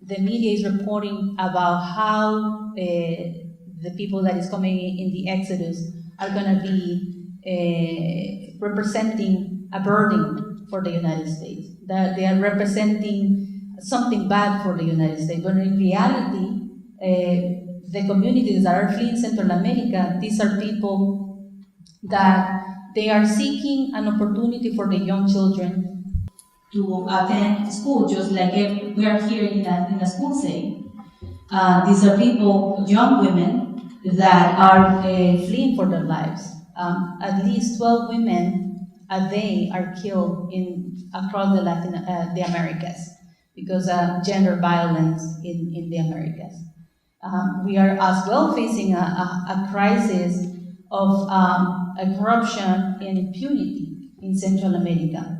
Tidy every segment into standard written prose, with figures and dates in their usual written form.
the media is reporting about how the people that is coming in the exodus are going to be representing a burden for the United States, that they are representing something bad for the United States. But in reality, the communities that are fleeing Central America, these are people that they are seeking an opportunity for the young children to attend school, just like we are here in a school setting. These are people, young women, that are fleeing for their lives. At least 12 women a day are killed across the Americas because of gender violence in the Americas. We are as well facing a crisis of corruption and impunity in Central America.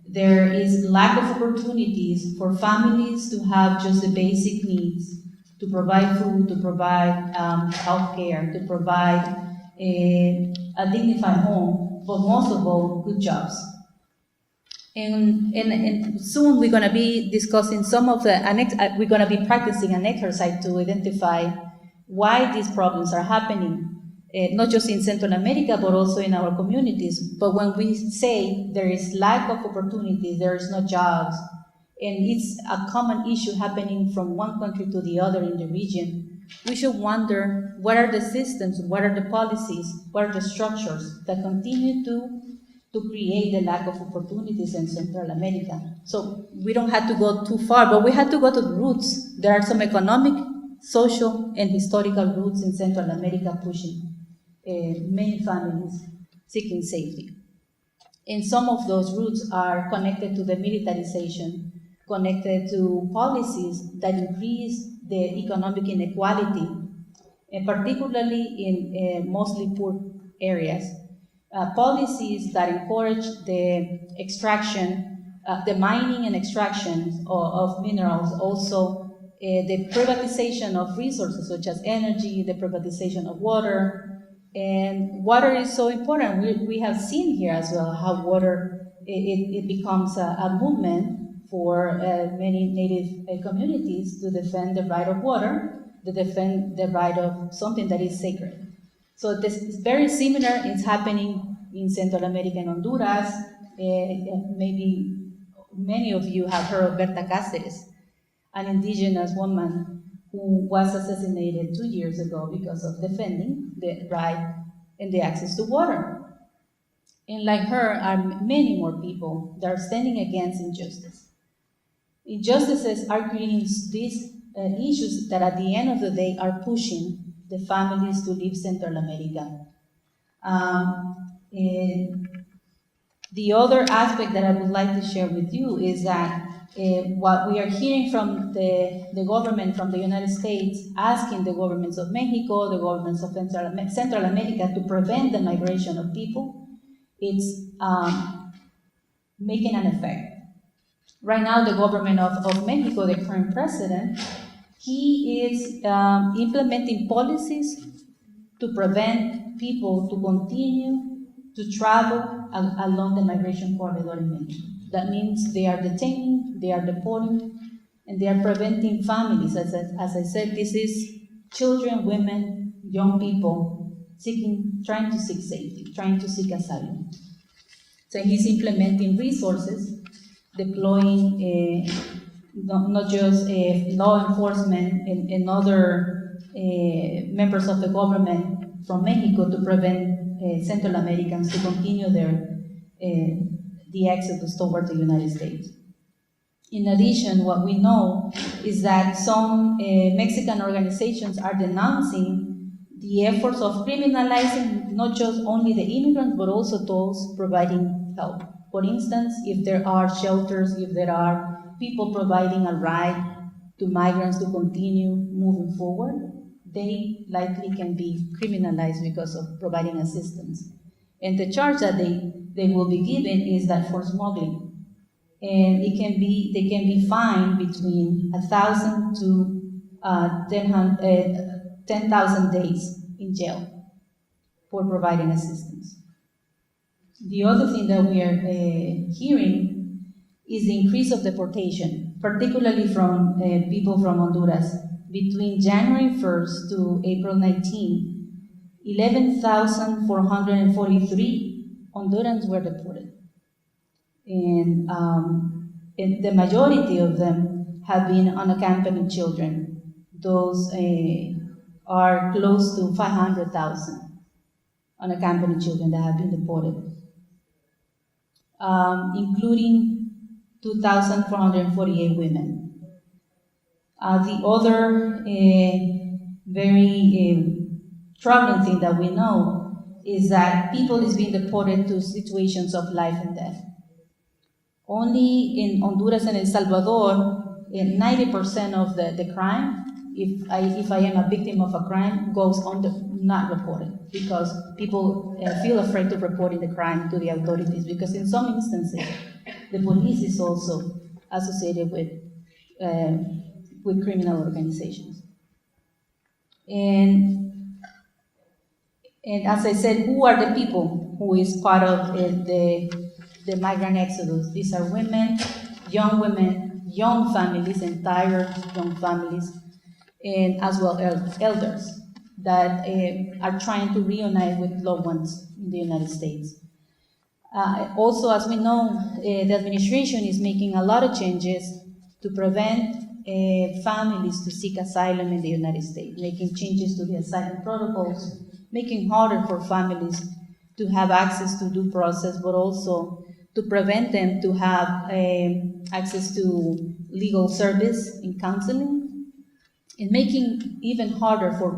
There is lack of opportunities for families to have just the basic needs, to provide food, to provide health care, to provide a dignified home, but most of all, good jobs. And soon we're going to be discussing we're going to be practicing an exercise to identify why these problems are happening, not just in Central America, but also in our communities. But when we say there is lack of opportunities, there is no jobs, and it's a common issue happening from one country to the other in the region, we should wonder what are the systems, what are the policies, what are the structures that continue to create the lack of opportunities in Central America. So we don't have to go too far, but we have to go to the roots. There are some economic, social, and historical roots in Central America pushing many families seeking safety. And some of those roots are connected to the militarization, connected to policies that increase the economic inequality, and particularly in mostly poor areas. Policies that encourage the extraction, the mining and extraction of minerals, also the privatization of resources such as energy, the privatization of water. And water is so important. We have seen here as well how water, it becomes a movement for many native communities to defend the right of water, to defend the right of something that is sacred. So this is very similar. It's happening in Central America and Honduras. Maybe many of you have heard of Berta Cáceres, an indigenous woman who was assassinated 2 years ago because of defending the right and the access to water. And like her are many more people that are standing against injustice. Injustices are creating these issues that at the end of the day are pushing the families to leave Central America. The other aspect that I would like to share with you is that what we are hearing from the government, from the United States, asking the governments of Mexico, the governments of Central America to prevent the migration of people, it's making an effect. Right now, the government of Mexico, the current president, he is implementing policies to prevent people to continue to travel along the migration corridor in Mexico. That means they are detaining, they are deporting, and they are preventing families. As I said, this is children, women, young people trying to seek safety, trying to seek asylum. So he's implementing resources, deploying not just law enforcement and other members of the government from Mexico to prevent Central Americans to continue the exodus toward the United States. In addition, what we know is that some Mexican organizations are denouncing the efforts of criminalizing not just only the immigrants, but also those providing help. For instance, if there are shelters, if there are people providing a ride to migrants to continue moving forward, they likely can be criminalized because of providing assistance. And the charge that they will be given is that for smuggling. And they can be fined between 1,000 to 10,000 days in jail for providing assistance. The other thing that we are hearing is the increase of deportation, particularly from people from Honduras. Between January 1st to April 19, 11,443 Hondurans were deported. And the majority of them have been unaccompanied children. Those are close to 500,000 unaccompanied children that have been deported, including 2,448 women. The other very troubling thing that we know is that people is being deported to situations of life and death. Only in Honduras and El Salvador, 90% of the crime, if I am a victim of a crime, goes on not reported, because people feel afraid to reporting the crime to the authorities, because in some instances, the police is also associated with criminal organizations. And as I said, who are the people who is part of the migrant exodus? These are women, young families, entire young families, and as well elders that are trying to reunite with loved ones in the United States. Also, as we know, the administration is making a lot of changes to prevent families to seek asylum in the United States, making changes to the asylum protocols, making harder for families to have access to due process, but also to prevent them to have access to legal service in counseling, and making even harder for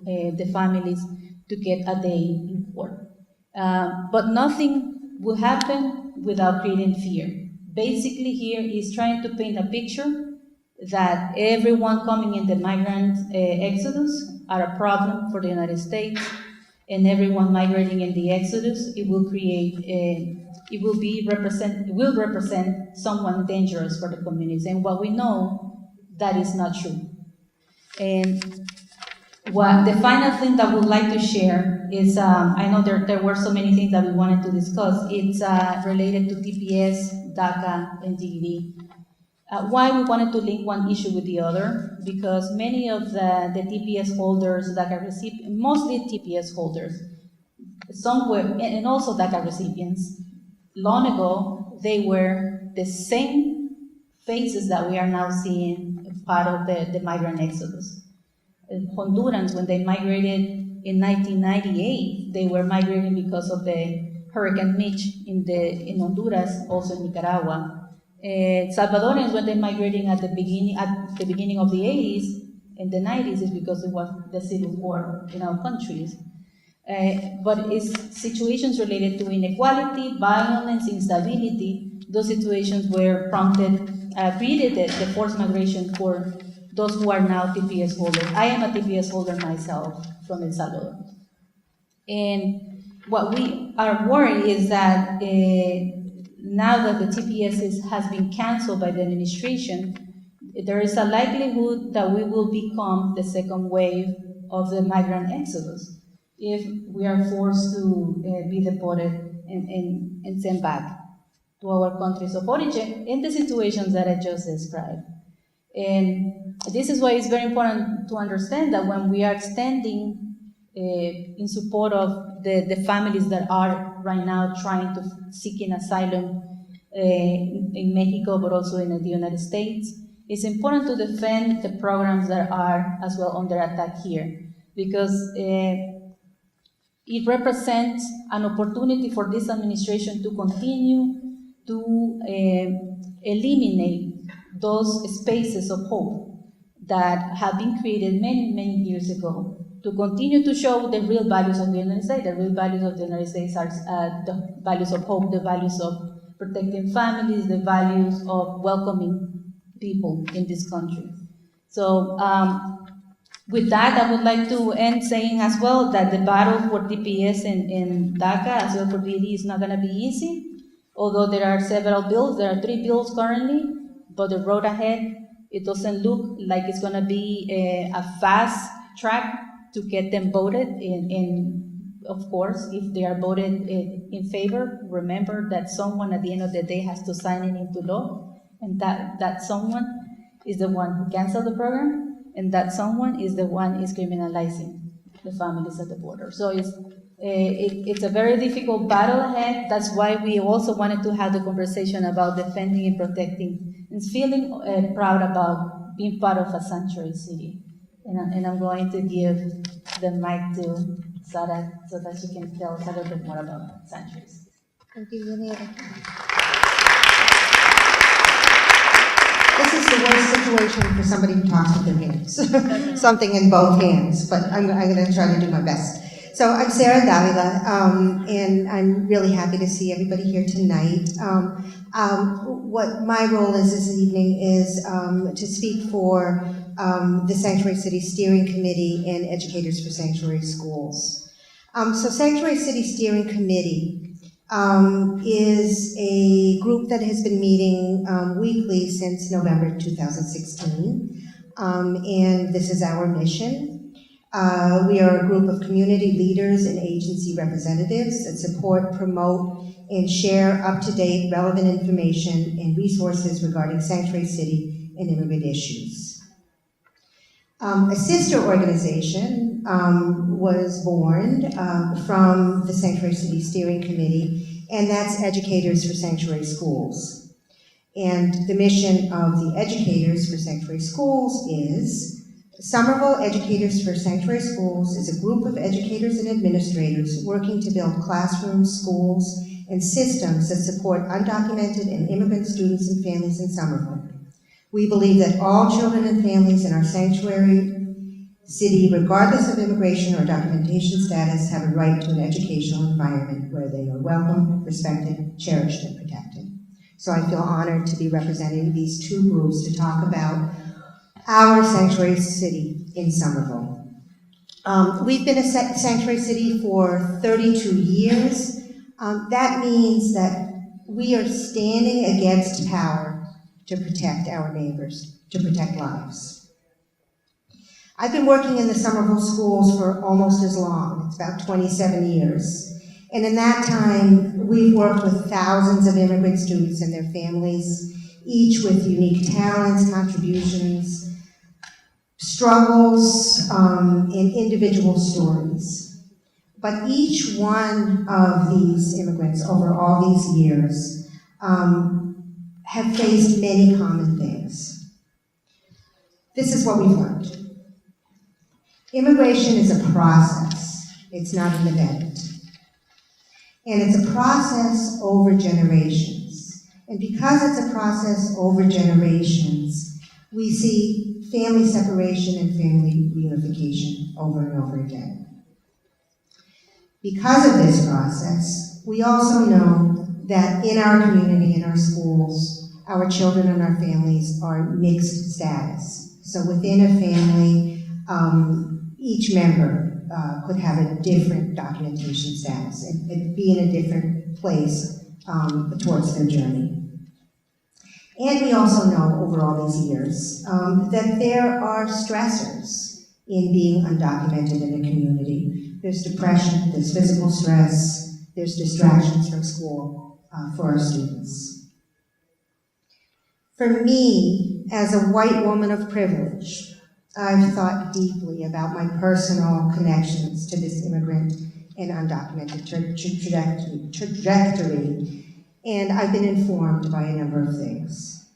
the families to get a day in court. But nothing will happen without creating fear. Basically, here is trying to paint a picture that everyone coming in the migrant exodus are a problem for the United States, and everyone migrating in the exodus, it will represent someone dangerous for the communities. And what we know, that is not true. And the final thing that I would like to share is, I know there were so many things that we wanted to discuss. It's related to TPS, DACA, and DED. Why we wanted to link one issue with the other? Because many of the TPS holders, DACA recipients, mostly TPS holders, and also DACA recipients, long ago, they were the same faces that we are now seeing part of the migrant exodus. Hondurans, when they migrated in 1998, they were migrating because of the Hurricane Mitch in Honduras, also in Nicaragua. Salvadorans, when they migrating at the beginning of the 80s and the 90s, is because it was the civil war in our countries. But it's situations related to inequality, violence, instability. Those situations were created the forced migration for those who are now TPS holders. I am a TPS holder myself from El Salvador. And what we are worried is that now that the TPS has been canceled by the administration, there is a likelihood that we will become the second wave of the migrant exodus if we are forced to be deported and sent back to our countries of origin in the situations that I just described. And this is why it's very important to understand that when we are extending in support of the families that are right now trying to seek asylum in Mexico, but also in the United States, it's important to defend the programs that are as well under attack here, because it represents an opportunity for this administration to continue to eliminate those spaces of hope that have been created many, many years ago, to continue to show the real values of the United States. The real values of the United States are the values of hope, the values of protecting families, the values of welcoming people in this country. So with that, I would like to end saying as well that the battle for TPS and DACA, as well for DED, is not going to be easy. Although there are several bills, there are 3 bills currently, but the road ahead, it doesn't look like it's going to be a fast track to get them voted in of course, if they are voted in favor, remember that someone at the end of the day has to sign it into law, and that someone is the one who canceled the program, and that someone is the one is criminalizing the families at the border. So it's a very difficult battle ahead. That's why we also wanted to have the conversation about defending and protecting and feeling proud about being part of a sanctuary city. And I'm going to give the mic to Sara so that she can tell us a little bit more about sanctuaries. Thank you, Yanira. This is the worst situation for somebody who talks with their hands. Something in both hands, but I'm going to try to do my best. So I'm Sarah Davila, and I'm really happy to see everybody here tonight. What my role is this evening is to speak for the Sanctuary City Steering Committee and Educators for Sanctuary Schools. So Sanctuary City Steering Committee is a group that has been meeting weekly since November 2016, and this is our mission. We are a group of community leaders and agency representatives that support, promote, and share up-to-date relevant information and resources regarding Sanctuary City and immigrant issues. A sister organization was born from the Sanctuary City Steering Committee, and that's Educators for Sanctuary Schools. And the mission of the Educators for Sanctuary Schools is Somerville Educators for Sanctuary Schools is a group of educators and administrators working to build classrooms, schools, and systems that support undocumented and immigrant students and families in Somerville. We believe that all children and families in our sanctuary city, regardless of immigration or documentation status, have a right to an educational environment where they are welcome, respected, cherished, and protected. So I feel honored to be representing these two groups to talk about our sanctuary city in Somerville. We've been a sanctuary city for 32 years. That means that we are standing against power to protect our neighbors, to protect lives. I've been working in the Somerville schools for almost as long. It's about 27 years. And in that time, we've worked with thousands of immigrant students and their families, each with unique talents, contributions, struggles, and individual stories. But each one of these immigrants over all these years have faced many common things. This is what we've learned. Immigration is a process. It's not an event. And it's a process over generations. And because it's a process over generations, we see family separation and family reunification over and over again. Because of this process, we also know that in our community, in our schools, our children and our families are mixed status. So within a family, each member could have a different documentation status and be in a different place towards their journey. And we also know over all these years that there are stressors in being undocumented in a community. There's depression, there's physical stress, there's distractions from school for our students. For me, as a white woman of privilege, I've thought deeply about my personal connections to this immigrant and undocumented trajectory, and I've been informed by a number of things.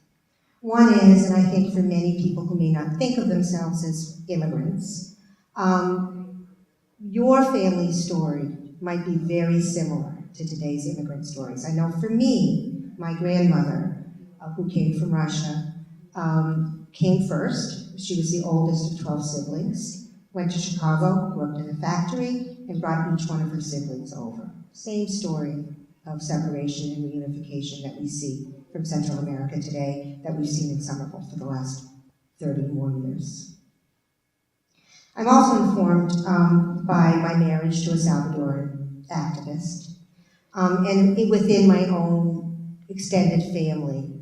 One is, and I think for many people who may not think of themselves as immigrants, your family's story might be very similar to today's immigrant stories. I know for me, my grandmother, who came from Russia, came first. She was the oldest of 12 siblings, went to Chicago, worked in a factory, and brought each one of her siblings over. Same story of separation and reunification that we see from Central America today, that we've seen in Somerville for the last 30 more years. I'm also informed by my marriage to a Salvadoran activist. And within my own extended family,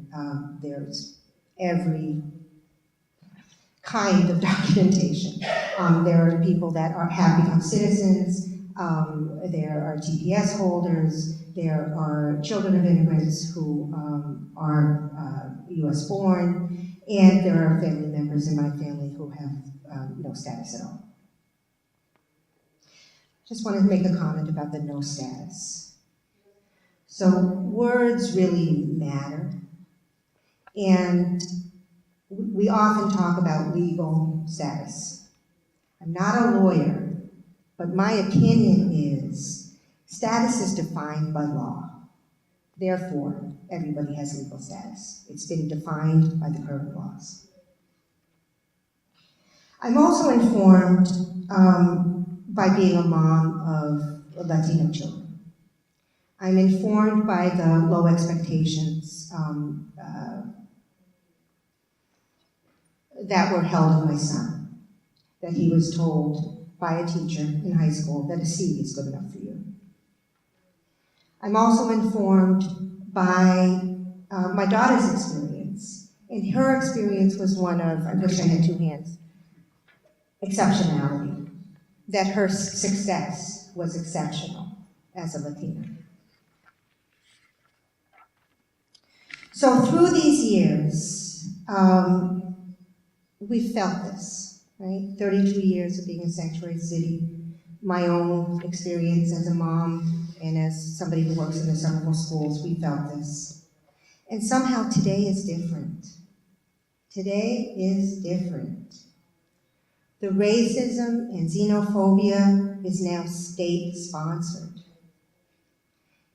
there's every kind of documentation. There are people that have become citizens. There are TPS holders, there are children of immigrants who are US born, and there are family members in my family who have no status at all. Just wanted to make a comment about the no status. So words really matter, and we often talk about legal status. I'm not a lawyer, but my opinion is status is defined by law. Therefore, everybody has legal status. It's been defined by the current laws. I'm also informed by being a mom of Latino children. I'm informed by the low expectations that were held of my son, that he was told by a teacher in high school that a C is good enough for you. I'm also informed by my daughter's experience, and her experience was one of, I wish I had two hands, exceptionality, that her success was exceptional as a Latina. So through these years, we felt this, right? 32 years of being a sanctuary city, my own experience as a mom and as somebody who works in the Somerville schools, we felt this. And somehow today is different. Today is different. The racism and xenophobia is now state-sponsored.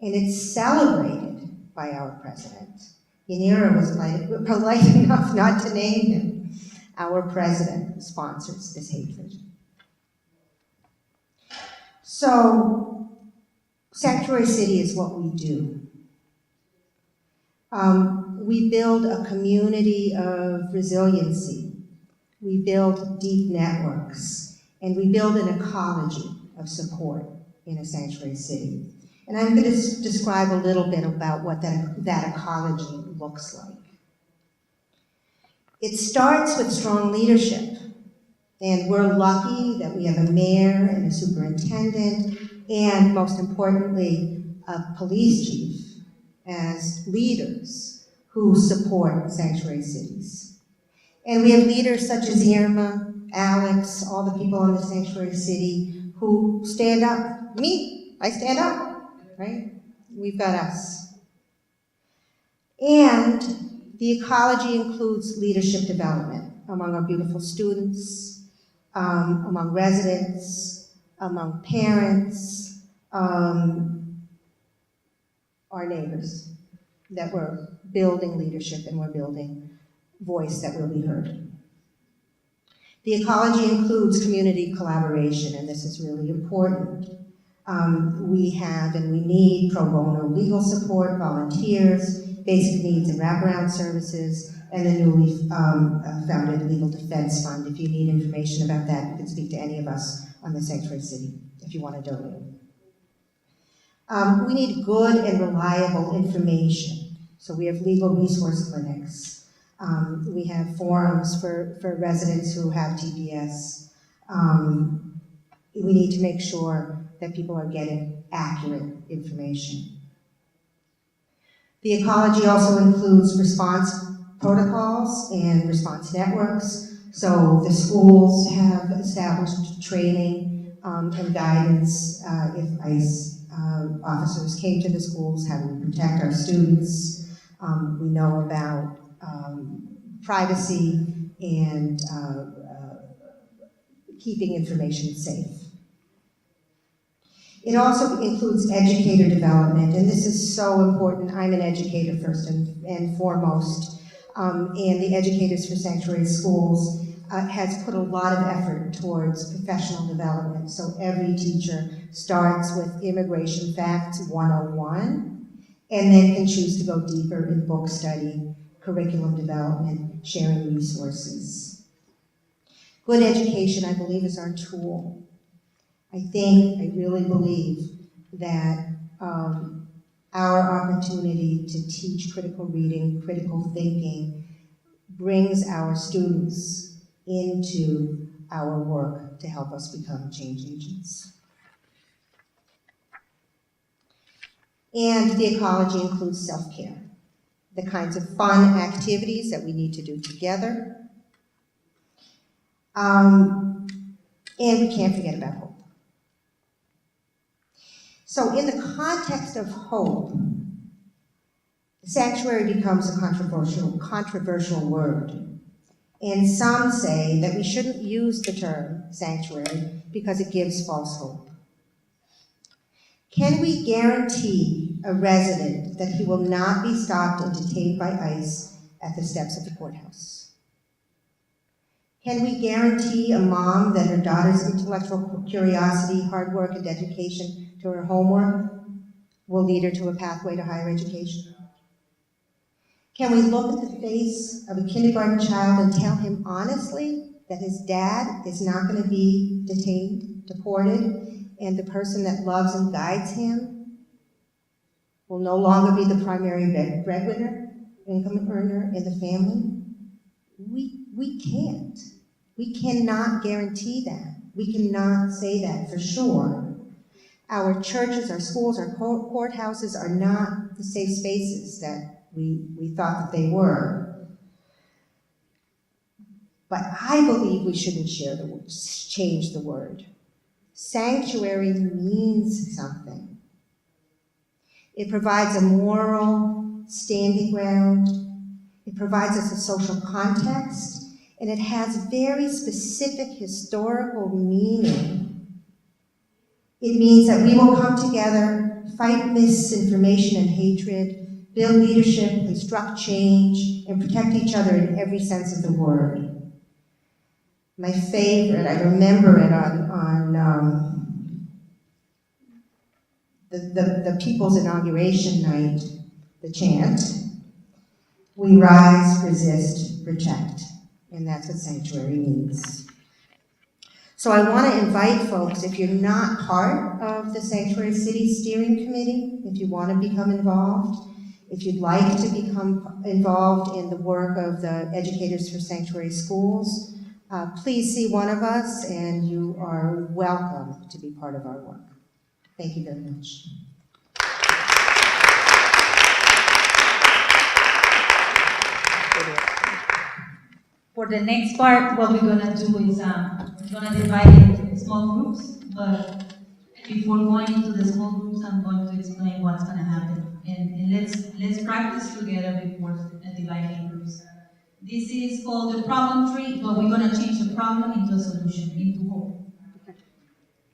And it's celebrated by our president. Yanira was polite enough not to name him. Our president sponsors this hatred. So, Sanctuary City is what we do. We build a community of resiliency. We build deep networks, and we build an ecology of support in a sanctuary city. And I'm going to describe a little bit about what that ecology looks like. It starts with strong leadership, and we're lucky that we have a mayor and a superintendent, and most importantly, a police chief as leaders who support sanctuary cities. And we have leaders such as Irma, Alex, all the people in the sanctuary city who stand up. Me, I stand up, right? We've got us. And the ecology includes leadership development among our beautiful students, among residents, among parents, our neighbors, that we're building leadership and we're building voice that will be heard. The ecology includes community collaboration, and this is really important. We have and we need pro bono legal support, volunteers, basic needs and wraparound services, and the newly founded Legal Defense Fund. If you need information about that, you can speak to any of us on the Sanctuary City if you want to donate. We need good and reliable information. So we have legal resource clinics. We have forums for residents who have TPS. We need to make sure that people are getting accurate information. The ecology also includes response protocols and response networks. So the schools have established training and guidance if ICE officers came to the schools, how do we protect our students. We know about privacy and keeping information safe. It also includes educator development, and this is so important. I'm an educator first and foremost, and the Educators for Sanctuary Schools has put a lot of effort towards professional development. So every teacher starts with Immigration Facts 101, and then can choose to go deeper in book study, curriculum development, sharing resources. Good education, I believe, is our tool. I really believe that our opportunity to teach critical reading, critical thinking, brings our students into our work to help us become change agents. And the ecology includes self-care, the kinds of fun activities that we need to do together. And we can't forget about hope. So in the context of hope, sanctuary becomes a controversial word. And some say that we shouldn't use the term sanctuary because it gives false hope. Can we guarantee a resident that he will not be stopped and detained by ICE at the steps of the courthouse? Can we guarantee a mom that her daughter's intellectual curiosity, hard work, and dedication to her homework will lead her to a pathway to higher education? Can we look at the face of a kindergarten child and tell him honestly that his dad is not going to be detained, deported, and the person that loves and guides him will no longer be the primary breadwinner, income earner in the family? We can't. We cannot guarantee that. We cannot say that for sure. Our churches, our schools, our courthouses are not the safe spaces that we thought that they were. But I believe we shouldn't change the word. Sanctuary means something. It provides a moral standing ground. It provides us a social context, and it has very specific historical meaning. It means that we will come together, fight misinformation and hatred, build leadership, construct change, and protect each other in every sense of the word. My favorite, I remember it on the People's Inauguration Night, the chant, "We rise, resist, protect," and that's what sanctuary means. So I want to invite folks, if you're not part of the Sanctuary City Steering Committee, if you want to become involved, if you'd like to become involved in the work of the Educators for Sanctuary Schools, please see one of us, and you are welcome to be part of our work. Thank you very much. For the next part, what we're gonna do is we're gonna divide it into small groups, but before going into the small groups, I'm going to explain what's gonna happen. And let's practice together before dividing groups. This is called the problem tree, but we're gonna change the problem into a solution, into hope.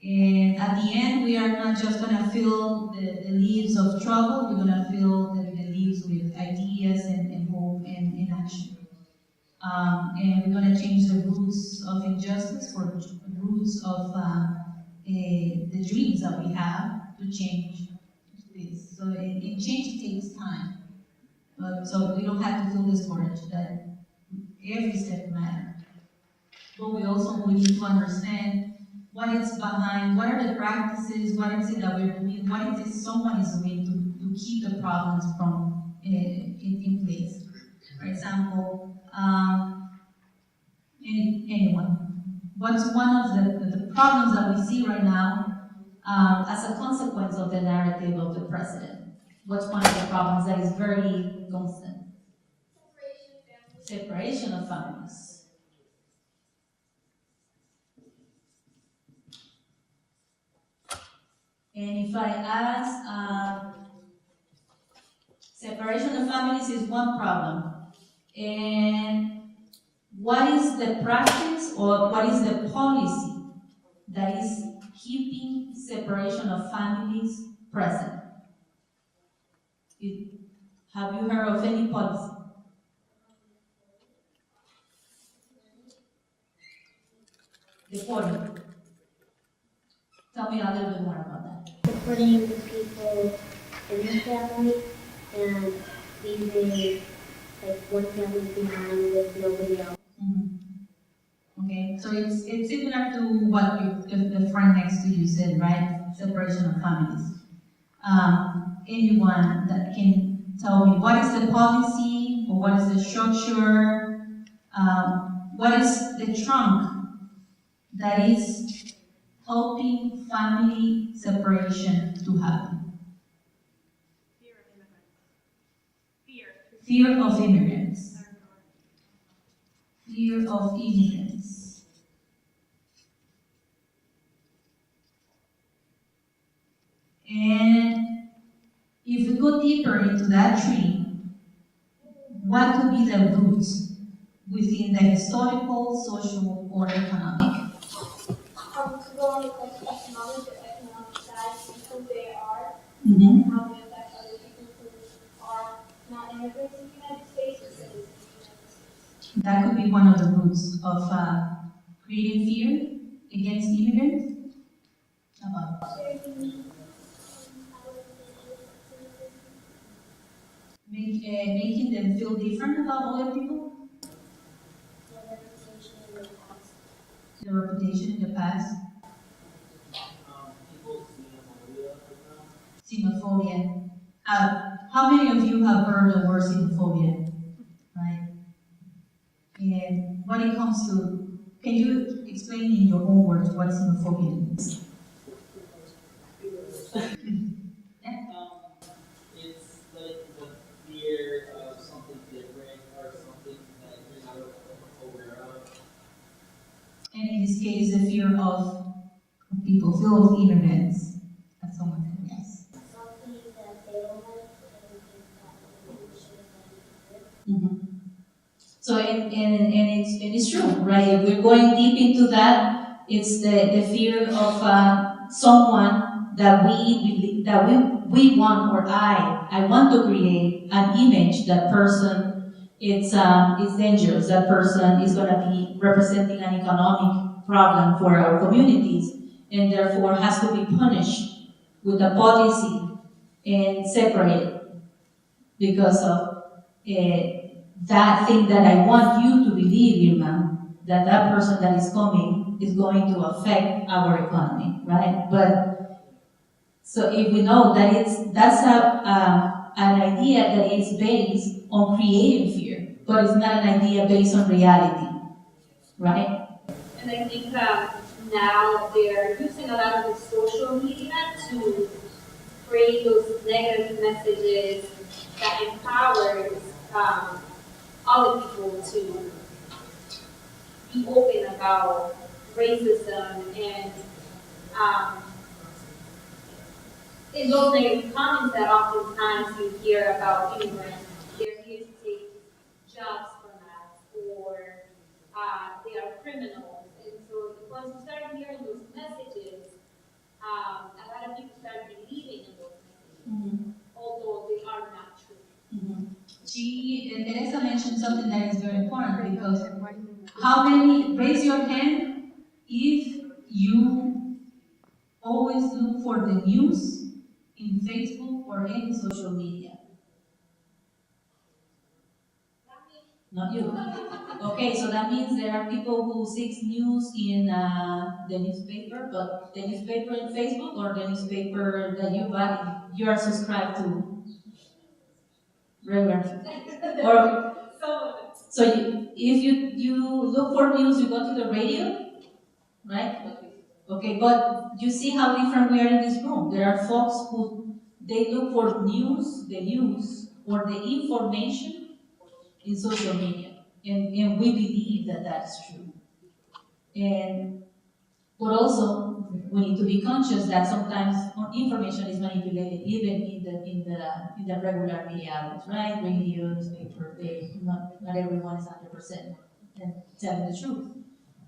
And at the end, we are not just gonna fill the leaves of trouble, we're gonna fill the leaves with ideas and hope and action. And we're going to change the roots of injustice for roots of the dreams that we have to change this. So change takes time. So we don't have to feel discouraged that every step matters. But we need to understand what is behind, what are the practices, what is it that we're doing, what is it someone is doing to keep the problems from in place. For example, anyone. What's one of the problems that we see right now as a consequence of the narrative of the president? What's one of the problems that is very constant? Separation of families. And if I ask, separation of families is one problem. And what is the practice or what is the policy that is keeping separation of families present? Have you heard of any policy? Deporting. Tell me a little bit more about that. Deporting the people in their family and leaving like one family behind with nobody else. Mm-hmm. Okay, so it's similar to what the friend next to you said, right? Separation of families. Anyone that can tell me what is the policy or what is the structure? What is the trunk that is helping family separation to happen? Fear of immigrants. Fear of immigrants. And if we go deeper into that tree, what could be the roots within the historical, social, or economic? To go on like economic side, who they are, Mm-hmm. and how they affect other people who are not immigrants in the United States or citizens in the United States. That could be one of the roots of creating fear against immigrants. Making them feel different about other people. The reputation in the past. Xenophobia. How many of you have heard the word xenophobia? Right? And when it comes to, can you explain in your own words what xenophobia means? It's like the fear of something different or something that you're not aware of. And in this case, the fear of people, fear of immigrants, as someone said, yes. Something that they don't like and that should have been. Mm-hmm. So, and it's true, right? If we're going deep into that, it's the fear of someone that we want, or I want to create an image that person is dangerous. That person is going to be representing an economic problem for our communities, and therefore has to be punished with a policy and separated because of that thing that I want you to believe, Irma, that that person that is coming is going to affect our economy, right? But so if we know that that's an idea that is based on creating fear, but it's not an idea based on reality, right? And I think now they're using a lot of the social media to create those negative messages that empowers other people to be open about racism and in those negative comments that oftentimes you hear about immigrants, they're here to take jobs from us, or they are criminals. And so once you start hearing those messages, a lot of people start believing in those messages, Mm-hmm. although they are not true. Mm-hmm. Teresa mentioned something that is very important, because how many, raise your hand if you always look for the news in Facebook or any social media. Not you. Okay, so that means there are people who seek news in the newspaper, but the newspaper in Facebook or the newspaper that you are subscribed to regularly. Or so if you look for news, you go to the radio, right? Okay, but you see how different we are in this room. There are folks who they look for the news or the information in social media, and we believe that that's true. But also we need to be conscious that sometimes information is manipulated, even in the regular media outlets, right? Radio, newspaper, not everyone is 100% and telling the truth.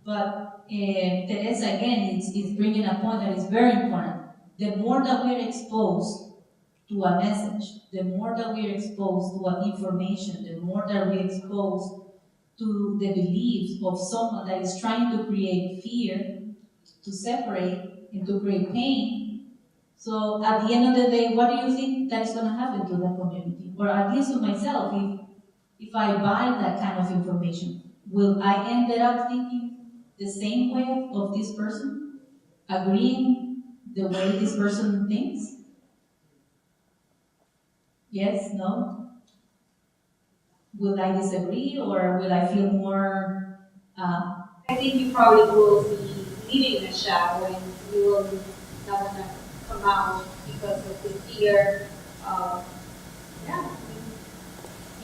But Teresa again is bringing a point that is very important. The more that we're exposed to a message, the more that we're exposed to an information, the more that we're exposed to the beliefs of someone that is trying to create fear, to separate, and to create pain. So at the end of the day, what do you think that is going to happen to the community? Or at least to myself, if I buy that kind of information, will I end up thinking the same way of this person? Agreeing the way this person thinks? Yes? No? Will I disagree, or will I feel more? I think you probably will be leaving the shop when you will not want to come out because of the fear of,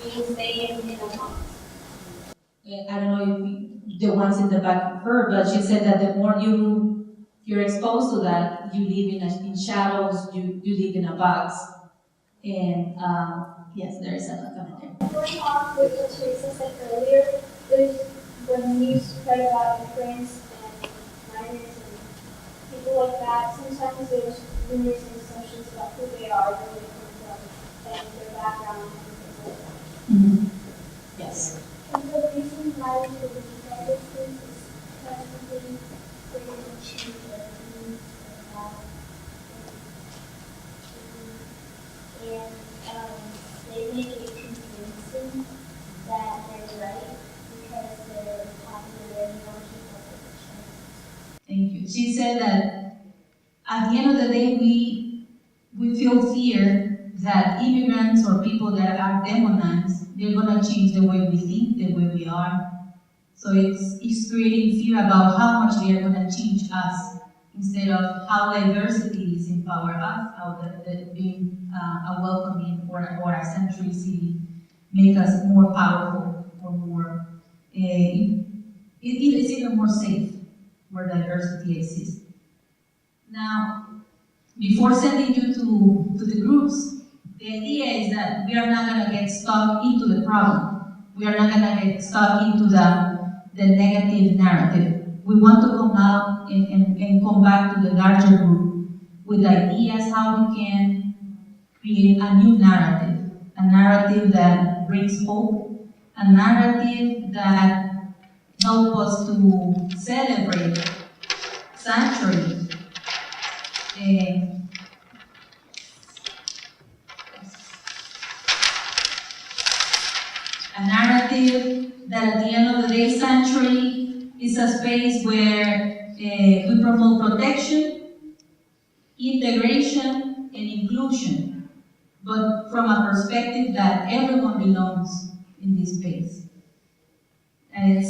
you being staying in the homes. I don't know if the ones in the back heard, but she said that the more you're exposed to that, you live in shadows, you live in a box. And yes, there is a comment there. Going off with what Teresa said earlier, there's when you spread about immigrants and migrants and people like that, sometimes there's rumors and assumptions about who they are, where they come from, and their background and things like that. Mm-hmm. Yes. And the reason why we believe all those things is constantly bringing the change that we need to have. And they make it convincing that they're right because they're popular and more people with the chance. Thank you. She said that at the end of the day, we feel fear that immigrants or people that are demonized, they're gonna change the way we think, the way we are. So it's creating fear about how much they are gonna change us, instead of how diversity is empower us, how that being a welcoming or a sanctuary city make us more powerful or more, it's even more safe where diversity exists. Now, before sending you to the groups, the idea is that we are not going to get stuck into the problem. We are not going to get stuck into the negative narrative. We want to come out and come back to the larger group with ideas how we can create a new narrative, a narrative that brings hope, a narrative that helps us to celebrate sanctuary. A narrative that at the end of the day, sanctuary is a space where we promote protection, integration, and inclusion, but from a perspective that everyone belongs in this space.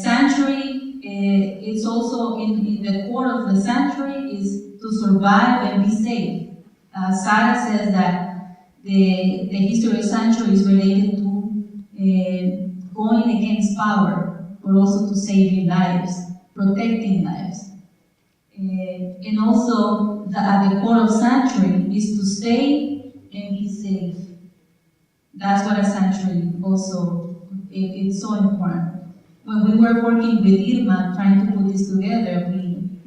Sanctuary, it's also in the core of the sanctuary is to survive and be safe. Sarah says that the history of sanctuary is related to going against power, but also to saving lives, protecting lives. And also, at the core of sanctuary is to stay and be safe. That's what a sanctuary also, it's so important. When we were working with Irma, trying to put this together,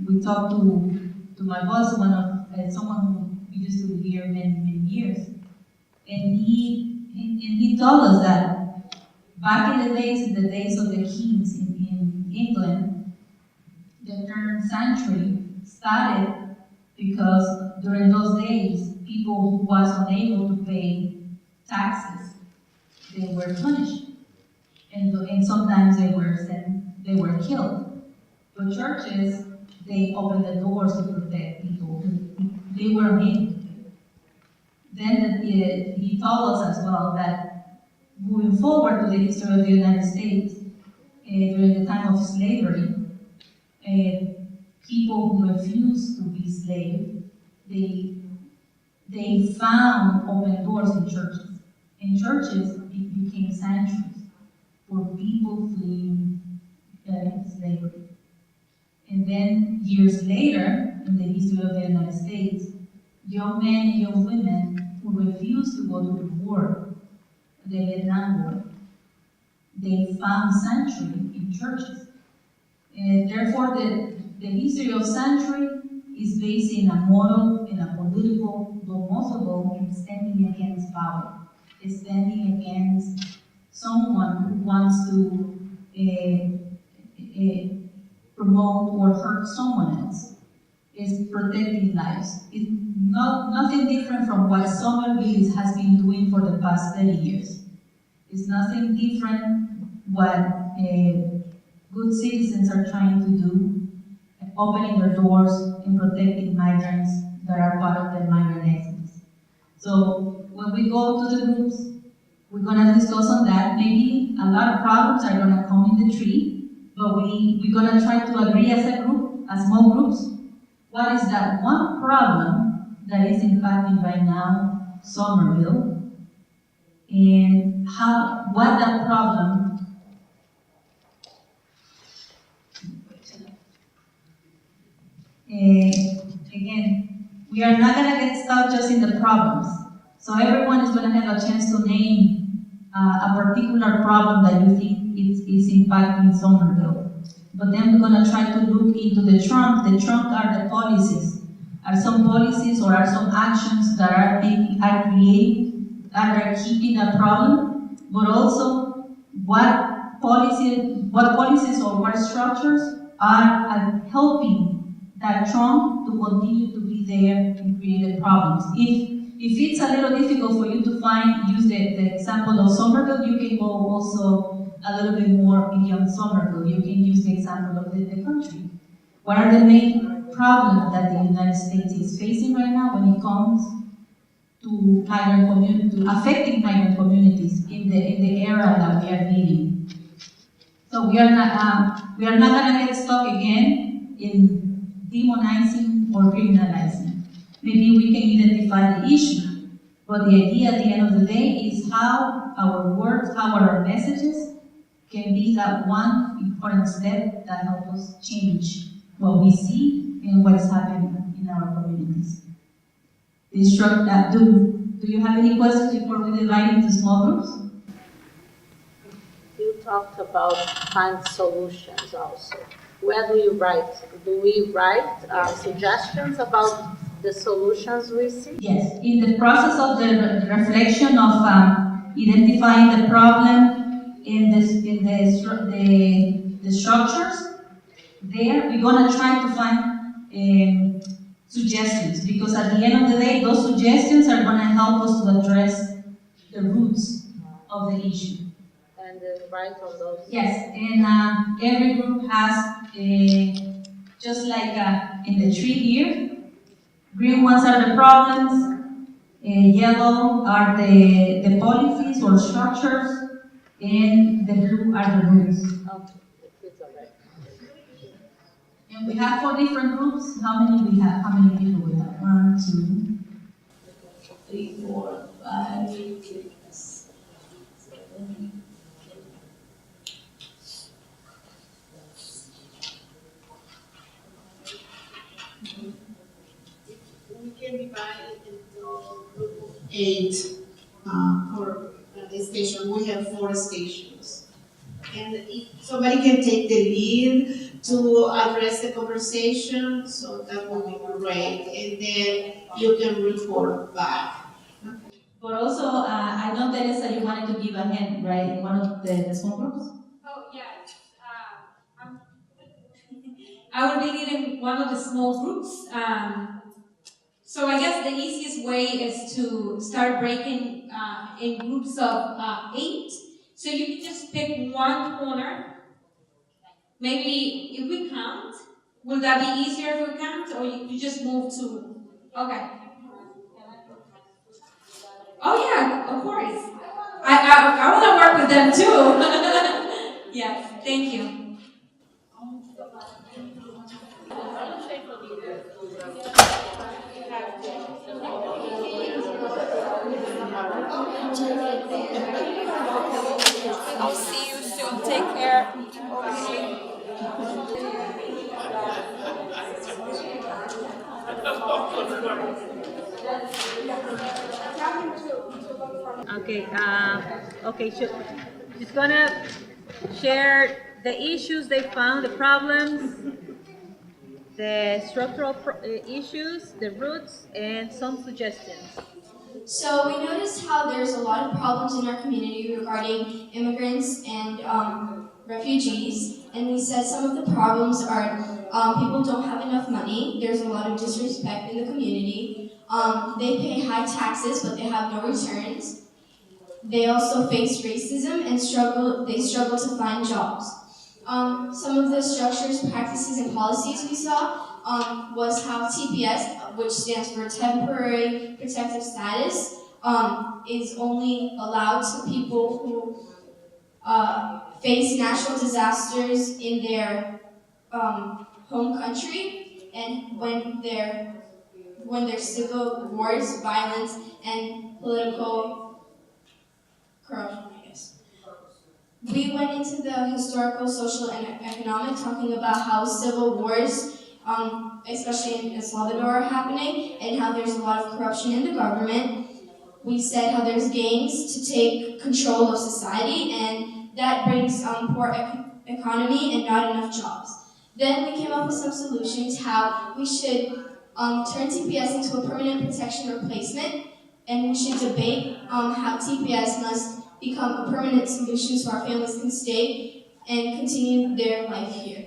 we talked to my boss, someone who used to be here many years, and he told us that back in the days of the kings in England, the term sanctuary started because during those days, people who was unable to pay taxes, they were punished. And sometimes they were killed. But churches, they opened the doors to protect people who they were unable to pay. Then he told us as well that moving forward to the history of the United States, during the time of slavery, people who refused to be slaves, they found open doors in churches. And churches became sanctuaries for people fleeing slavery. And then years later, in the history of the United States, young men and young women who refused to go to the war, the Vietnam War, they found sanctuary in churches. And therefore, the history of sanctuary is based in a moral, in a political, but most of all, in standing against power, standing against someone who wants to promote or hurt someone else. Is protecting lives. It's nothing different from what Somerville has been doing for the past 30 years. It's nothing different what good citizens are trying to do, opening their doors and protecting migrants that are part of the migrant exodus. So when we go to the groups, we're gonna discuss on that. Maybe a lot of problems are gonna come in the tree, but we're gonna try to agree as a group, as small groups. What is that one problem that is impacting right now Somerville? And what that problem. Again, we are not going to get stuck just in the problems. So everyone is going to have a chance to name a particular problem that you think is impacting Somerville. But then we're going to try to look into the trunk. The trunk are the policies. Are some policies or are some actions that are keeping a problem, but also what policies or what structures are helping that trunk to continue to be there and create problems. If it's a little difficult for you to use the example of Somerville, you can go also a little bit more beyond Somerville. You can use the example of the country. What are the main problems that the United States is facing right now when it comes to affecting migrant communities in the era that we are living? So we are not going to get stuck again in demonizing or criminalizing. Maybe we can identify the issue, but the idea at the end of the day is how our words, how our messages can be that one important step that helps us change what we see and what is happening in our communities. Do you have any questions before we divide into small groups? You talked about find solutions also. Where do you write? Do we write suggestions about the solutions we see? Yes, in the process of the reflection of identifying the problem in the structures, there we're going to try to find suggestions, because at the end of the day, those suggestions are going to help us to address the roots of the issue. And write on those. Yes, and every group has just like in the tree here, green ones are the problems, yellow are the policies or structures, and the blue are the roots. Okay, it's all right. And we have 4 different groups. How many we have? How many people we have? 1, 2, 3, 4, 5, 6, 7. We can divide it into group of 8 for the station. We have 4 stations. And if somebody can take the lead to address the conversation, so that would be great. And then you can report back. But also, I know, Teresa, you wanted to give a hand, right, in one of the small groups? Oh, yeah. I will be leading one of the small groups. So I guess the easiest way is to start breaking in groups of 8. So you can just pick one corner. Maybe if we count, will that be easier if we count, or you just move to? Okay. Oh yeah, of course. I want to work with them too. Yes, thank you. I'll see you soon. Take care. Okay, she's gonna share the issues they found, the problems, the structural issues, the roots, and some suggestions. So we noticed how there's a lot of problems in our community regarding immigrants and refugees, and we said some of the problems are people don't have enough money, there's a lot of disrespect in the community, they pay high taxes but they have no returns, they also face racism and struggle to find jobs. Some of the structures, practices, and policies we saw was how TPS, which stands for Temporary Protective Status, is only allowed to people who face natural disasters in their home country, and when there's civil wars, violence, and political corruption. We went into the historical, social, and economic, talking about how civil wars, especially in El Salvador, are happening, and how there's a lot of corruption in the government. We said how there's gangs to take control of society, and that brings poor economy and not enough jobs. Then we came up with some solutions how we should turn TPS into a permanent protection replacement, and we should debate how TPS must become a permanent solution so our families can stay and continue their life here.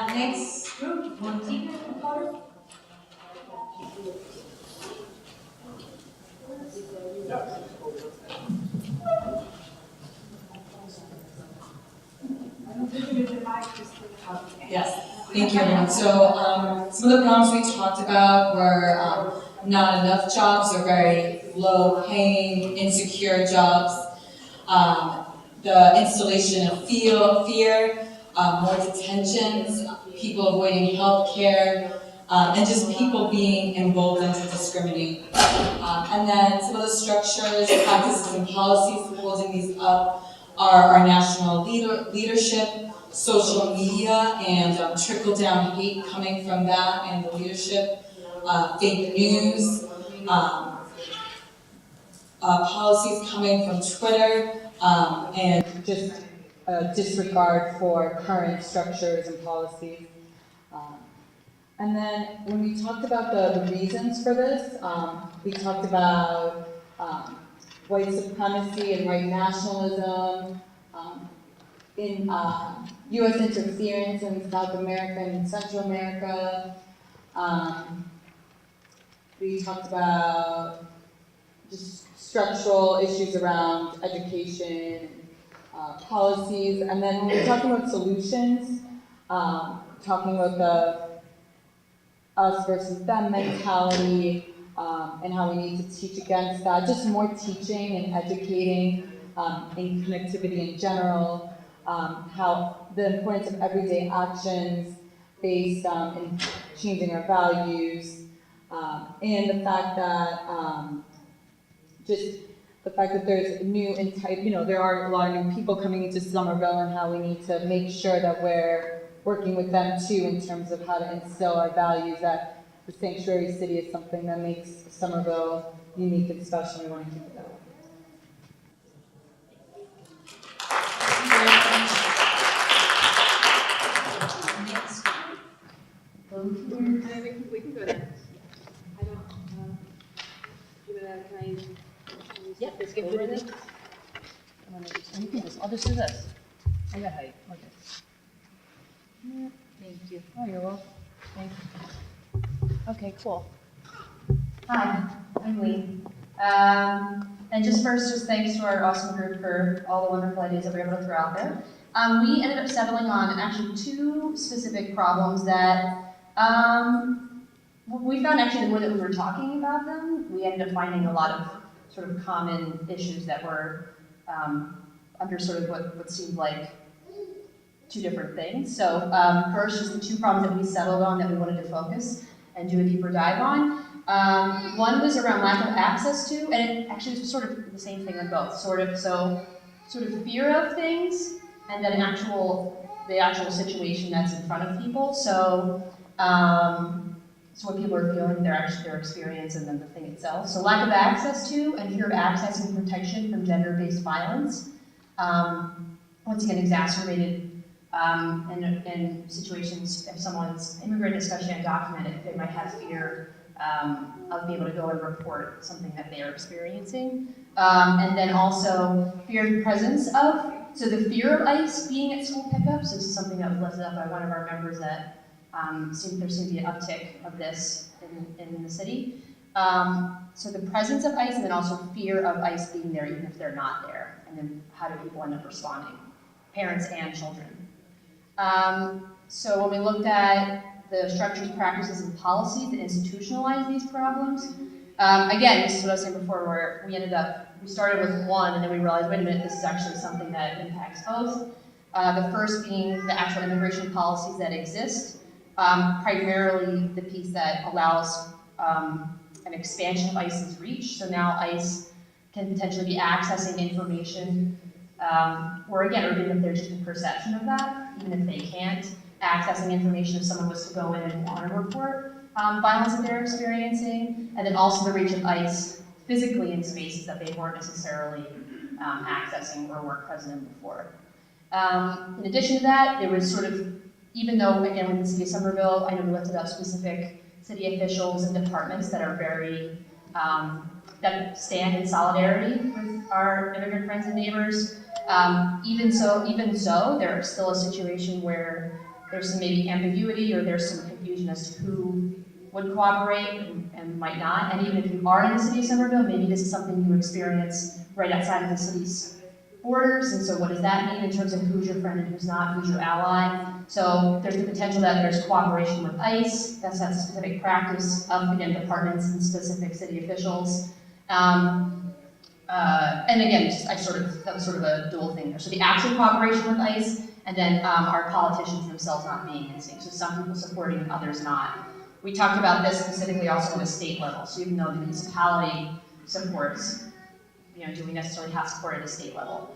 Next group, Montego, reporter. Yes, thank you everyone. So some of the problems we talked about were not enough jobs or very low paying, insecure jobs, the installation of fear, more detentions, people avoiding health care, and just people being emboldened to discriminate. And then some of the structures, practices, and policies holding these up are our national leadership, social media, and trickle-down hate coming from that and the leadership, fake news, policies coming from Twitter, and just disregard for current structures and policies. And then when we talked about the reasons for this, we talked about white supremacy and white nationalism, in U.S. interference in South America and Central America. We talked about just structural issues around education, policies, and then when we're talking about solutions, talking about the us versus them mentality, and how we need to teach against that, just more teaching and educating in connectivity in general, how the importance of everyday actions based in changing our values, and the fact that there's new there are a lot of new people coming into Somerville, and how we need to make sure that we're working with them too in terms of how to instill our values, that the sanctuary city is something that makes Somerville unique and special, and we want to keep it that way. We can go there. I don't, can I? Yeah, let's get rid of it. I'll just do this. I got height, okay. Yeah, thank you. Oh, you're welcome. Thank you. Okay, cool. Hi, I'm Lee. And just thanks to our awesome group for all the wonderful ideas that we were able to throw out there. We ended up settling on actually two specific problems that we found actually the more that we were talking about them, we ended up finding a lot of sort of common issues that were under sort of what seemed like two different things. So first, just the two problems that we settled on that we wanted to focus and do a deeper dive on. One was around lack of access to, and it actually was sort of the same thing on both, sort of fear of things, and then the actual situation that's in front of people. So what people are feeling, their experience, and then the thing itself. So lack of access to, and fear of access and protection from gender-based violence. Once again, exacerbated in situations if someone's immigrant, especially undocumented, they might have fear of being able to go and report something that they're experiencing. And then also fear of the presence of, so the fear of ICE being at school pickups. This is something that was lifted up by one of our members that there seemed to be an uptick of this in the city. So the presence of ICE, and then also fear of ICE being there even if they're not there. And then how do people end up responding? Parents and children. So when we looked at the structures, practices, and policies that institutionalize these problems, again, this is what I was saying before, where we started with one, and then we realized, wait a minute, this is actually something that impacts both. The first being the actual immigration policies that exist, primarily the piece that allows an expansion of ICE's reach. So now ICE can potentially be accessing information, or again, or even if there's just a perception of that, even if they can't, accessing information if someone was to go in and want to report violence that they're experiencing, and then also the reach of ICE physically in spaces that they weren't necessarily accessing or weren't present in before. In addition to that, there was sort of, even though, again, with the city of Somerville, I know we lifted up specific city officials and departments that are very, that stand in solidarity with our immigrant friends and neighbors. Even so, there's still a situation where there's some maybe ambiguity or there's some confusion as to who would cooperate and might not. And even if you are in the city of Somerville, maybe this is something you experience right outside of the city's borders. And so what does that mean in terms of who's your friend and who's not, who's your ally? So there's the potential that there's cooperation with ICE. That's a specific practice of, again, departments and specific city officials. And again, that was sort of a dual thing there. So the actual cooperation with ICE, and then our politicians themselves not being in sync. So some people supporting and others not. We talked about this specifically also on the state level. So even though the municipality supports, do we necessarily have support at a state level?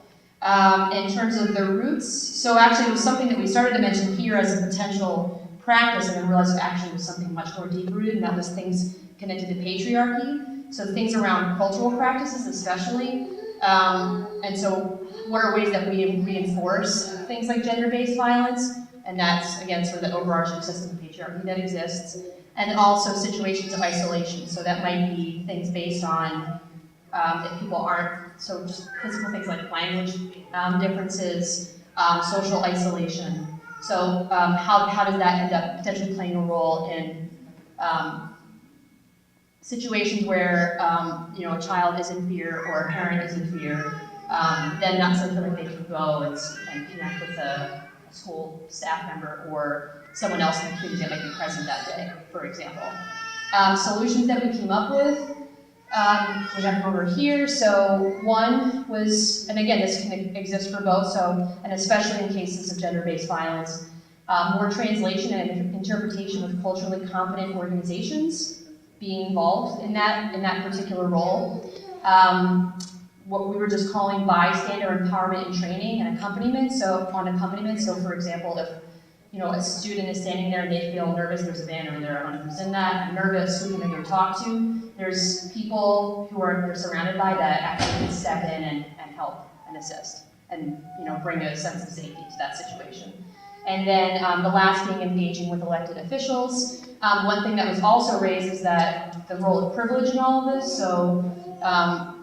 In terms of the roots, so actually it was something that we started to mention here as a potential practice, and then realized it actually was something much more deep-rooted, and that was things connected to patriarchy. So things around cultural practices especially. And so what are ways that we reinforce things like gender-based violence? And that's, again, sort of the overarching system of patriarchy that exists. And then also situations of isolation. So that might be things based on if people aren't, so just physical things like language differences, social isolation. So how does that end up potentially playing a role in situations where a child is in fear or a parent is in fear, then not something like they can go and connect with a school staff member or someone else in the community that might be present that day, for example. Solutions that we came up with, we have them over here. So one was, and again, this can exist for both, so, and especially in cases of gender-based violence, more translation and interpretation with culturally competent organizations being involved in that particular role. What we were just calling bystander empowerment and training and accompaniment. So for example, if a student is standing there and they feel nervous, there's a van over there, I don't know who's in that, I'm nervous, who can they go talk to? There's people who they're surrounded by that actually can step in and help and assist and bring a sense of safety to that situation. And then the last being engaging with elected officials. One thing that was also raised is that the role of privilege in all of this. So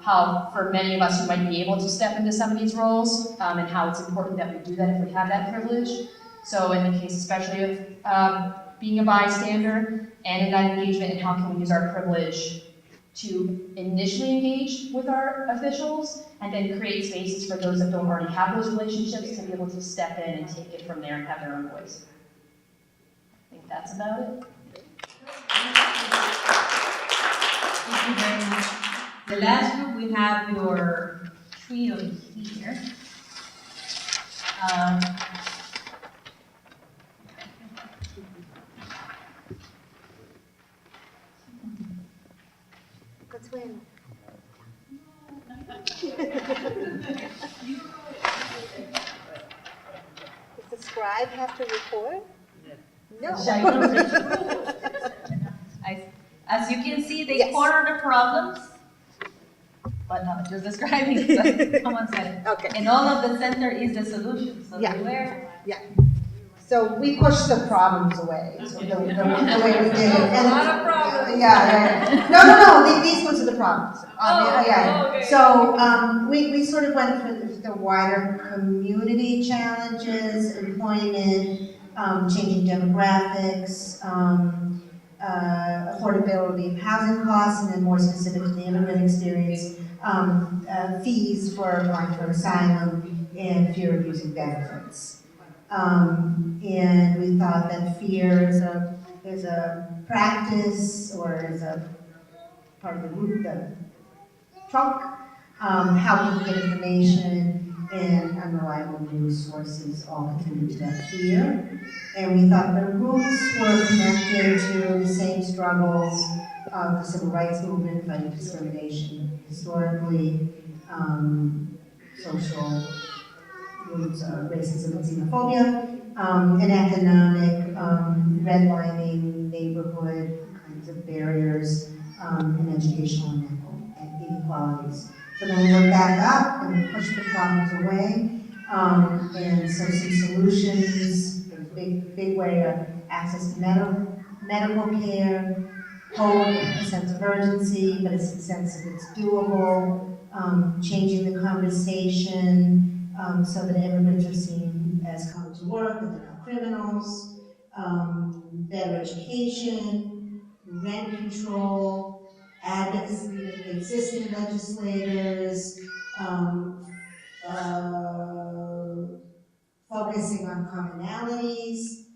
how for many of us who might be able to step into some of these roles and how it's important that we do that if we have that privilege. So in the case especially of being a bystander and in that engagement, and how can we use our privilege to initially engage with our officials and then create spaces for those that don't already have those relationships to be able to step in and take it from there and have their own voice. I think that's about it. Thank you very much. The last group, we have your trio here. Let's win. Does the scribe have to record? No. As you can see, they corner the problems, but no, just describing. So come on, Sarah. Okay. And all of the center is the solution. So Yeah. So we push the problems away. So the way we did it. And a lot of problems. Yeah. No. These ones are the problems. Okay. So we sort of went for the wider community challenges, employment, changing demographics, affordability of housing costs, and then more specific to the immigrant experience, fees for applying for asylum, and fear of using benefits. And we thought that fear is a practice or is a part of the root, the trunk, how people get information, and unreliable news sources all contribute to that fear. And we thought the roots were connected to the same struggles of the civil rights movement, fighting discrimination, historically, social roots of racism and xenophobia, and economic redlining, neighborhood kinds of barriers, and educational inequalities. So then we look back up and we push the problems away, and so some solutions, there's a big way of access to medical care, hope, a sense of urgency, but a sense that it's doable, changing the conversation so that immigrants are seen as coming to work, that they're not criminals, better education, rent control, advocacy with existing legislators, focusing on commonalities,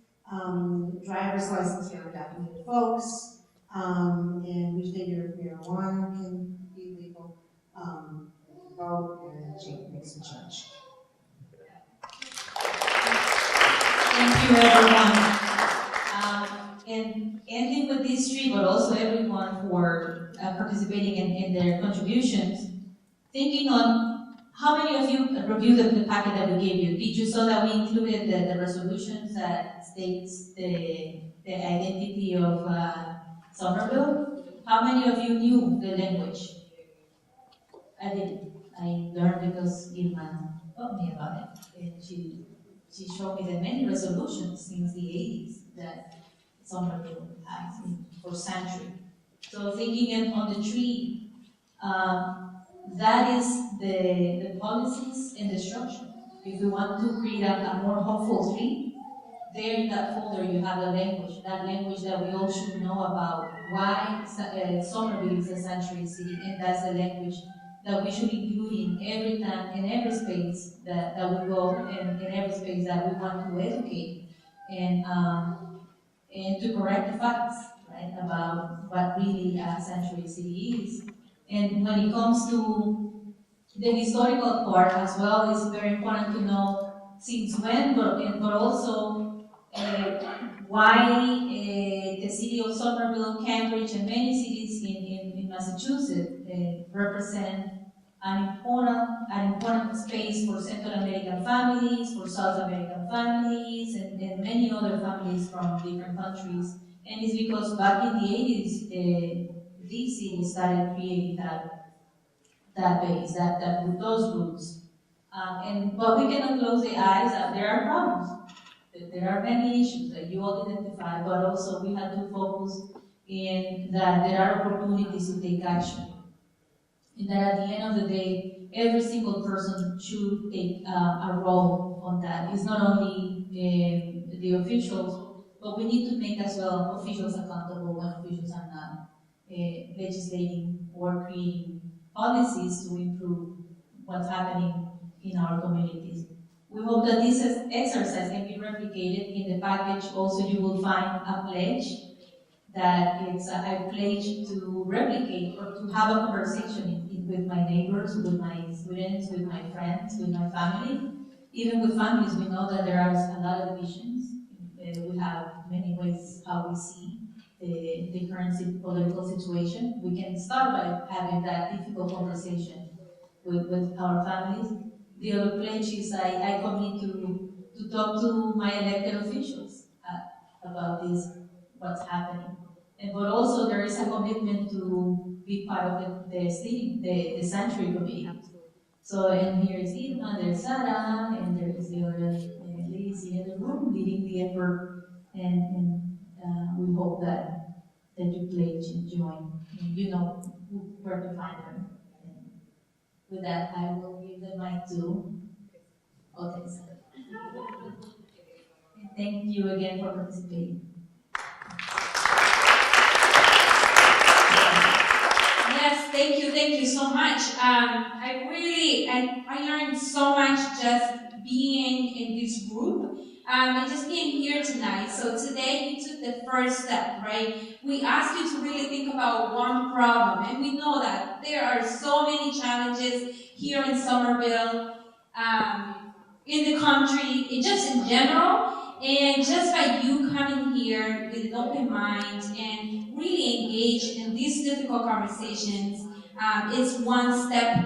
driver's license for undocumented folks, and we figure marijuana can be legal, vote, and makes the change. Thank you, everyone. And ending with these three, but also everyone for participating in their contributions, thinking on how many of you reviewed the packet that we gave you. Did you saw that we included the resolutions that states the identity of Somerville? How many of you knew the language? I didn't. I learned because Irma told me about it, and she showed me the many resolutions since the 80s that Somerville has for centuries. So thinking on the tree, that is the policies and the structure. If we want to create a more hopeful tree, there in that folder you have the language, that language that we all should know about why Somerville is a sanctuary city, and that's the language that we should include in every time, in every space that we go, and in every space that we want to educate, and to correct the facts, right, about what really a sanctuary city is. And when it comes to the historical part as well, it's very important to know since when, but also why the city of Somerville, Cambridge, and many cities in Massachusetts represent an important space for Central American families, for South American families, and many other families from different countries. And it's because back in the 80s, these cities started creating that base, those roots. But we cannot close the eyes that there are problems. There are many issues that you all identified, but also we have to focus in that there are opportunities to take action. And that at the end of the day, every single person should take a role on that. It's not only the officials, but we need to make as well officials accountable when officials are not legislating or creating policies to improve what's happening in our communities. We hope that this exercise can be replicated in the package. Also, you will find a pledge that it's a pledge to replicate or to have a conversation with my neighbors, with my students, with my friends, with my family. Even with families, we know that there are a lot of divisions. We have many ways how we see the current political situation. We can start by having that difficult conversation with our families. The other pledge is I commit to talk to my elected officials about this, what's happening. But also there is a commitment to be part of the sanctuary committee. So, and here is Irma, there's Sarah, and there is the other ladies in the room leading the effort, and we hope that you pledge and join, and you know where to find them. And with that, I will give the mic to Otis. Thank you again for participating. Yes, thank you so much. I learned so much just being in this group and just being here tonight. So today we took the first step, right? We asked you to really think about one problem, and we know that there are so many challenges here in Somerville, in the country, just in general. And just by you coming here with an open mind and really engage in these difficult conversations is one step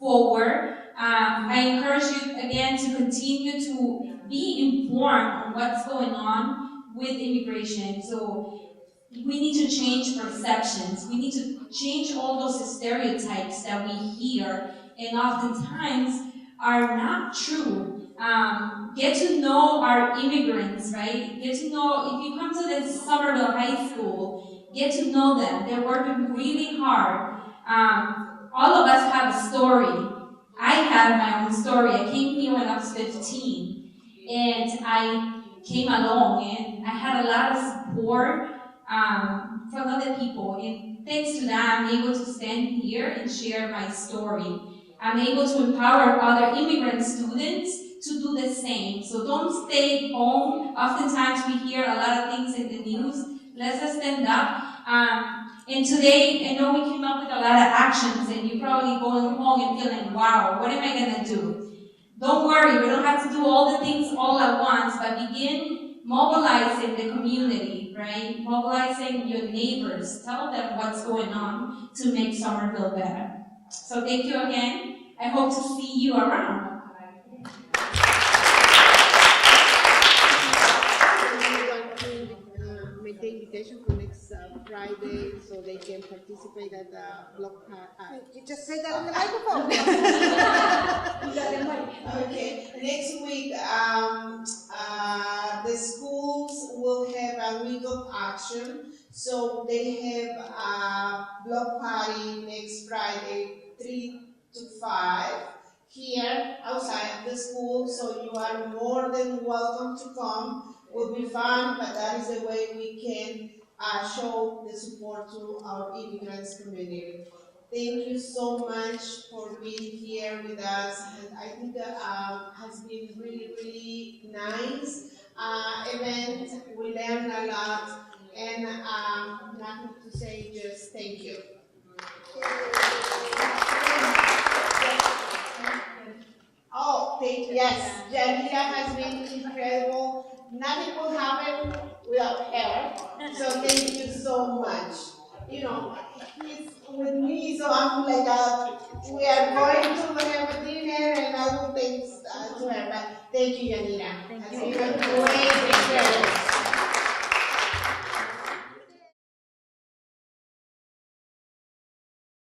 forward. I encourage you again to continue to be informed on what's going on with immigration. So we need to change perceptions. We need to change all those stereotypes that we hear and oftentimes are not true. Get to know our immigrants, right? Get to know, if you come to the Somerville High School, get to know them. They're working really hard. All of us have a story. I have my own story. I came here when I was 15, and I came along, and I had a lot of support from other people, and thanks to that, I'm able to stand here and share my story. I'm able to empower other immigrant students to do the same. So don't stay home. Oftentimes we hear a lot of things in the news. Let's just stand up. And today, I know we came up with a lot of actions, and you're probably going home and feeling, wow, what am I going to do? Don't worry, we don't have to do all the things all at once, but begin mobilizing the community, right? Mobilizing your neighbors. Tell them what's going on to make Somerville better. So thank you again. I hope to see you around. Make the invitation for next Friday so they can participate at the block party. You just say that in the microphone. Okay, next week the schools will have a week of action. So they have a block party next Friday, 3 to 5, here outside the school. So you are more than welcome to come. Will be fun, but that is the way we can show the support to our immigrants community. Thank you so much for being here with us, and I think that has been really, really nice event. We learned a lot, and nothing to say, just thank you. Oh, yes, Yanira has been incredible. Nothing will happen without her. So thank you so much. You know, he's with me, so I'm like, we are going to have a dinner, and I will thanks to her. But thank you, Yanira. Thank you. Great.